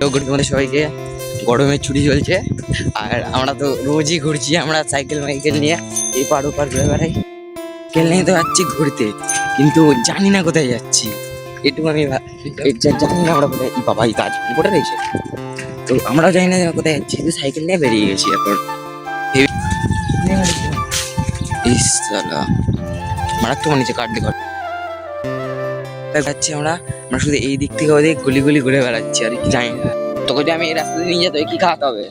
Good morning সবাইকে। গরমের ছুটি চলছে আর আমরা তো রোজই ঘুরছি। আমরা সাইকেল নিয়ে এই পার ওপার ঘুরে বেড়াই। সাইকেল নিয়ে তো যাচ্ছি ঘুরতে, কিন্তু জানি না কোথায় যাচ্ছি। এটুকু আমি জানি না আমরা কোথায়। বাবা এই কাজ করে রয়েছে, তো আমরাও জানি না কোথায় যাচ্ছি, কিন্তু সাইকেল নিয়ে বেরিয়ে গেছি এখন। মারাত্মক নিচে কাটতে যাচ্ছি আমরা শুধু এই দিক থেকে ওদিক গুলি গুলি ঘুরে বেড়াচ্ছি আর কি। জানি না তোকে যদি আমি এই রাস্তা দিয়ে নিয়ে যেতে কি খাওয়াতে হবে?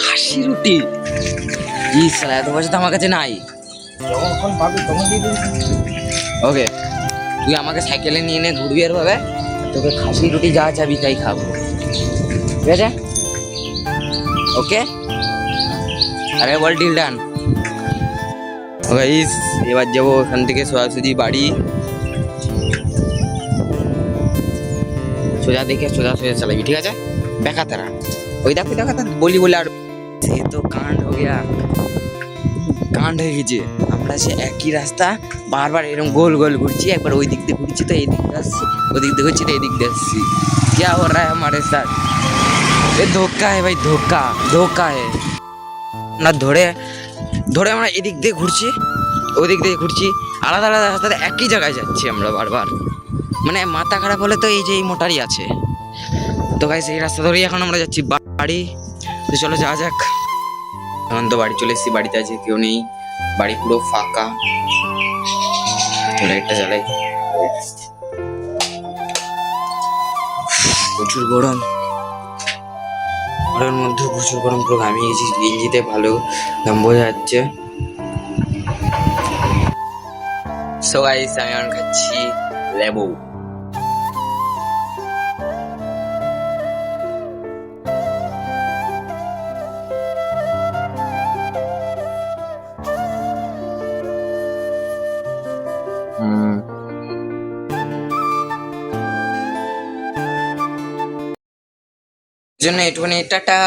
খাসি রুটি। এত পয়সা তো আমার কাছে নাই। ওকে, তুই আমাকে সাইকেলে নিয়ে ঘুরবি আর ভাবে তোকে খাসি রুটি যা চাবি তাই খাবো, ঠিক আছে? ওকে, আরে বল ডিল ডান। গাইস এবার যাবো ওখান থেকে সোজাসুজি বাড়ি। সোজা দেখে সোজা চালাবি, ঠিক আছে? দেখা তারা ওই দেখো বলি বলে আর সে তো কাণ্ড হয়ে গেছে। আমরা সে একই রাস্তা বারবার এরকম গোল গোল ঘুরছি। একবার ওই দিক দিয়ে ঘুরছি তো এই দিক দিয়ে আসছি, ওই দিক দিয়ে ঘুরছি তো এই দিক দিয়ে আসছি। क्या हो रहा है हमारे साथ? ये धोखा है भाई, धोखा है না। ধরে আমরা এদিক দিয়ে ঘুরছি, ওই দিক দিয়ে ঘুরছি, আলাদা আলাদা রাস্তাতে একই জায়গায় যাচ্ছি আমরা বারবার। মানে মাথা খারাপ হলে তো এই যে এই মোটারই আছে। তো গাইস এই রাস্তা ধরেই এখন আমরা যাচ্ছি বাড়ি। তো চলো যাওয়া যাক। এখন তো বাড়ি চলে এসেছি, বাড়িতে আছে কেউ নেই, বাড়ি পুরো ফাঁকা। লাইটটা জ্বালাই। প্রচুর গরম, ঘরের মধ্যে প্রচুর গরম, পুরো ঘামিয়ে গেছি। গেঞ্জিতে ভালো ঘাম বোঝা যাচ্ছে। সো গাইস আমি এখন খাচ্ছি লেবু। জন্য একটুখানি টাটা।